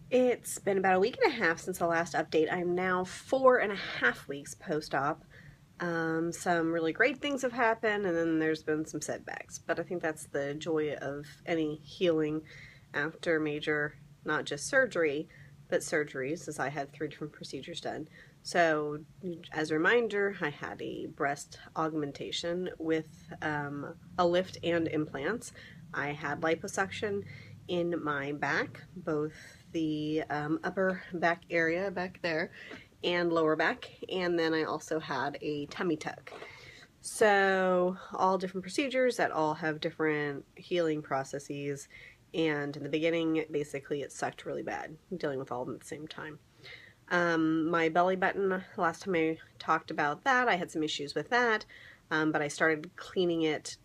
It's been about a week and a half since the last update. I'm now 4.5 weeks post-op. Some really great things have happened, and then there's been some setbacks. But I think that's the joy of any healing after major, not just surgery, but surgeries, as I had 3 different procedures done. So, as a reminder, I had a breast augmentation with a lift and implants. I had liposuction in my back, both the upper back area back there and lower back, and then I also had a tummy tuck. So all different procedures that all have different healing processes, and in the beginning basically it sucked really bad dealing with all of them at the same time. My belly button, last time I talked about that, I had some issues with that, but I started cleaning it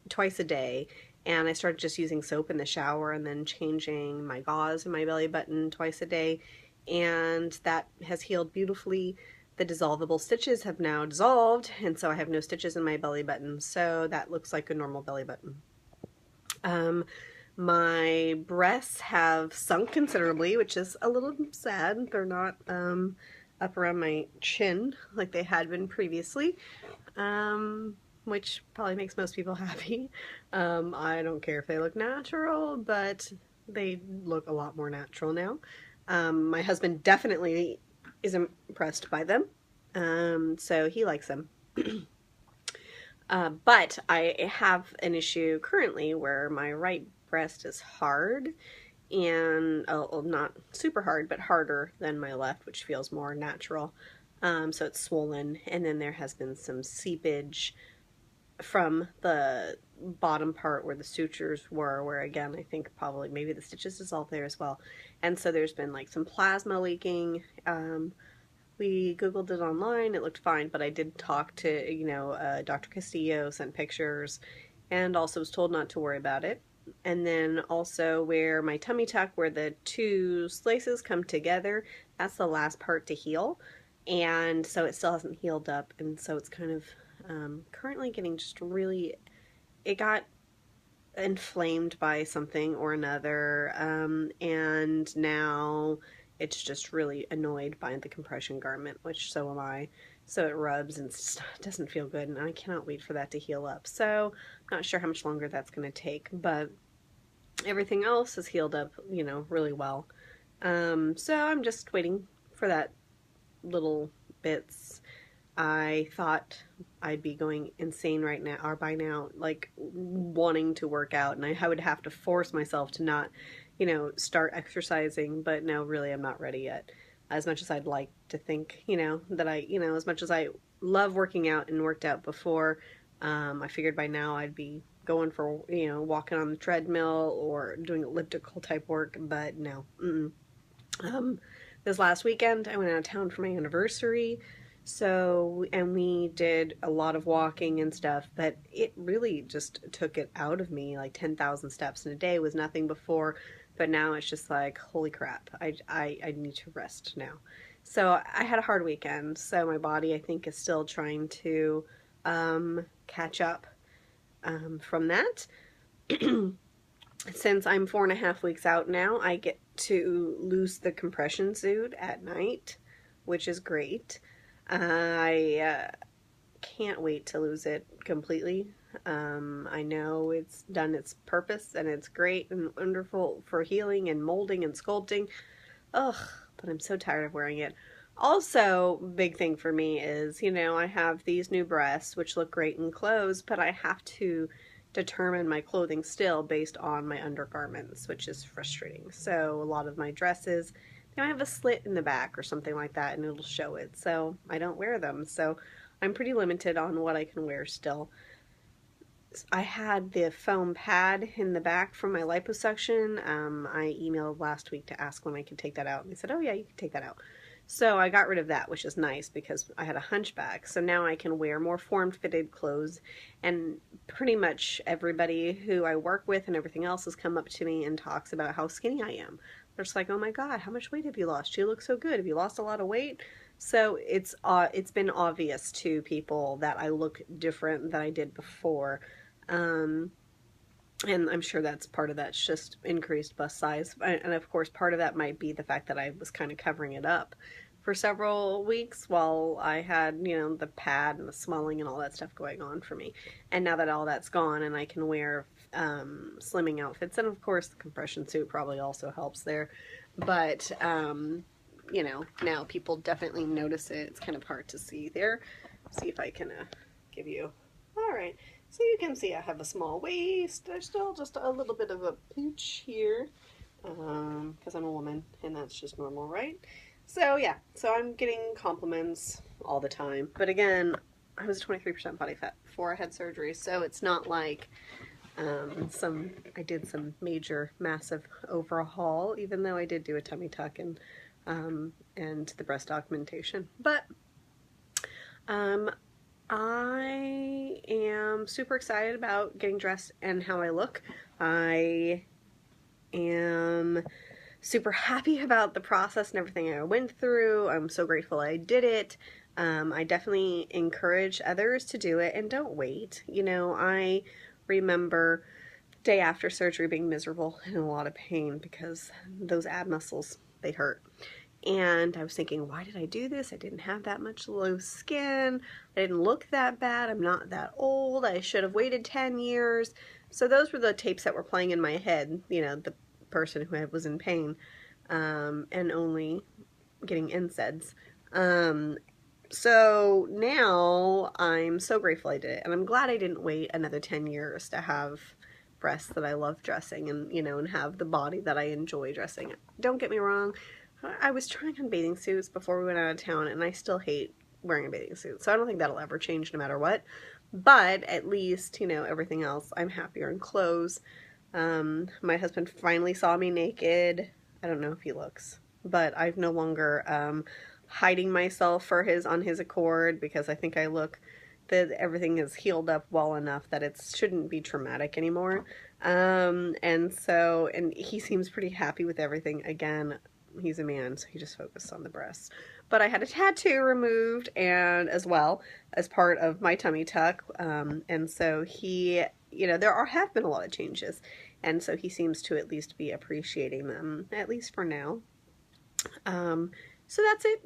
twice a day, and I started just using soap in the shower and then changing my gauze in my belly button twice a day, and that has healed beautifully. The dissolvable stitches have now dissolved, and so I have no stitches in my belly button, so that looks like a normal belly button. My breasts have sunk considerably, which is a little sad. They're not up around my chin like they had been previously. Which probably makes most people happy. I don't care if they look natural, but they look a lot more natural now. My husband definitely is impressed by them, so he likes them. But I have an issue currently where my right breast is hard, and not super hard, but harder than my left, which feels more natural. So it's swollen, and then there has been some seepage from the bottom part where the sutures were, where again I think probably maybe the stitches dissolved there as well, and so there's been like some plasma leaking. We googled it online, it looked fine, but I did talk to Dr. Castillo, sent pictures, and also was told not to worry about it. And then also where my tummy tuck, where the two slices come together, that's the last part to heal, and so it still hasn't healed up, and so it's kind of currently getting just really, it got inflamed by something or another, and now it's just really annoyed by the compression garment, which so am I. So it rubs and doesn't feel good, and I cannot wait for that to heal up. So I'm not sure how much longer that's going to take, but everything else has healed up, really well. So I'm just waiting for that little bits. I thought I'd be going insane right now, or by now, like wanting to work out, and I would have to force myself to not, start exercising, but no, really, I'm not ready yet. As much as I'd like to think, that as much as I love working out and worked out before, I figured by now I'd be going for, walking on the treadmill or doing elliptical type work, but no. This last weekend, I went out of town for my anniversary. So, and we did a lot of walking and stuff, but it really just took it out of me. Like 10,000 steps in a day was nothing before, but now it's just like, holy crap, I need to rest now. So I had a hard weekend, so my body, I think, is still trying to catch up from that. Since I'm 4.5 weeks out now, I get to lose the compression suit at night, which is great. I can't wait to lose it completely. I know it's done its purpose, and it's great and wonderful for healing and molding and sculpting. Ugh, but I'm so tired of wearing it. Also, big thing for me is, I have these new breasts, which look great in clothes, but I have to determine my clothing still based on my undergarments, which is frustrating. So a lot of my dresses, they might have a slit in the back or something like that, and it'll show it. So I don't wear them. So I'm pretty limited on what I can wear still. I had the foam pad in the back from my liposuction. I emailed last week to ask when I could take that out, and they said, oh yeah, you can take that out. So I got rid of that, which is nice because I had a hunchback. So now I can wear more form-fitted clothes, and pretty much everybody who I work with and everything else has come up to me and talks about how skinny I am. They're just like, oh my God, how much weight have you lost? You look so good. Have you lost a lot of weight? So it's been obvious to people that I look different than I did before. And I'm sure that's part of that's just increased bust size. And of course, part of that might be the fact that I was kind of covering it up for several weeks while I had, you know, the pad and the swelling and all that stuff going on for me. And now that all that's gone and I can wear slimming outfits, and of course the compression suit probably also helps there. But, you know, now people definitely notice it. It's kind of hard to see there. See if I can give you, all right. So you can see I have a small waist. There's still just a little bit of a pooch here because I'm a woman and that's just normal, right? So yeah, so I'm getting compliments all the time. But again, I was 23% body fat before I had surgery, so it's not like I did some major, massive overhaul, even though I did do a tummy tuck and the breast augmentation. But I am super excited about getting dressed and how I look. I am super happy about the process and everything I went through. I'm so grateful I did it. I definitely encourage others to do it and don't wait. You know, I remember the day after surgery being miserable and in a lot of pain because those ab muscles, they hurt. And I was thinking, why did I do this? I didn't have that much loose skin. I didn't look that bad. I'm not that old. I should have waited 10 years. So those were the tapes that were playing in my head, you know, the person who was in pain and only getting NSAIDs. So now I'm so grateful I did it. And I'm glad I didn't wait another 10 years to have breasts that I love dressing and, you know, and have the body that I enjoy dressing. Don't get me wrong. I was trying on bathing suits before we went out of town, and I still hate wearing a bathing suit. So I don't think that'll ever change no matter what. But at least, you know, everything else, I'm happier in clothes. My husband finally saw me naked. I don't know if he looks, but I've no longer hiding myself on his accord because I think I look that everything is healed up well enough that it shouldn't be traumatic anymore. And he seems pretty happy with everything. Again, he's a man, so he just focused on the breasts. But I had a tattoo removed and as well as part of my tummy tuck. And so he, you know, have been a lot of changes. And so he seems to at least be appreciating them, at least for now. So that's it.